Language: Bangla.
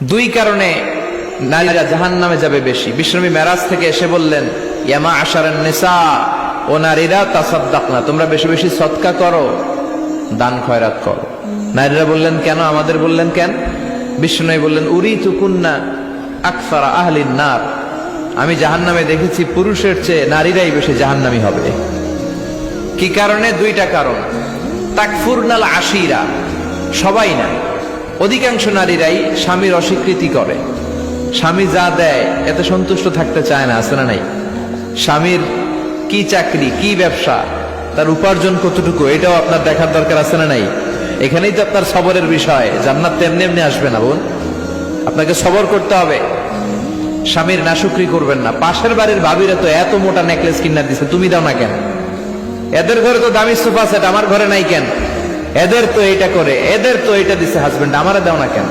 দুই কারণে নারীরা জাহান্নামে যাবে বেশি। বিশ্বনবী মেরাজ থেকে এসে বললেন, ইয়া মা'আশারান নিসা, ও নারীরা, তাসাদ্দাকনা, তোমরা বেশি বেশি সদকা করো, দান খয়রাত করো। নারীরা বললেন কেন? আমাদের বললেন কেন? বিশ্বনবী বললেন, উরিতুকুন্না আকসারা আহলিন নার, আমি জাহান্নামে দেখেছি পুরুষের চেয়ে নারীরাই বেশি জাহান্নামী হবে। কি কারণে? দুইটা কারণ। তাকফুরনাল আশিরা, সবাই না, অধিকাংশ নারীরাই স্বামীর অস্বীকৃতি করে। স্বামী যা দেয় এতে সন্তুষ্ট থাকতে চায় না, আছে না নাই? স্বামীর কি চাকরি, কি ব্যবসা, তার উপার্জন কতটুকু, এটাও আপনার দেখার দরকার, আছে না নাই? এখানেই তো আপনার সবরের বিষয়। জান্নাত তো এমনি এমনি আসবে না বোন, আপনাকে সবর করতে হবে। স্বামীর নাশুকরি করবেন না। পাশের বাড়ির ভাবিরা তো এত মোটা নেকলেস কিনা দিছে, তুমি দাও না কেন? এদের ঘরে তো দামি সোফা সেট, আমার ঘরে নাই কেন? এদের তো এটা করে, এদের তো এটা দিছে হাজবেন্ড, আমারে দাও না কেন?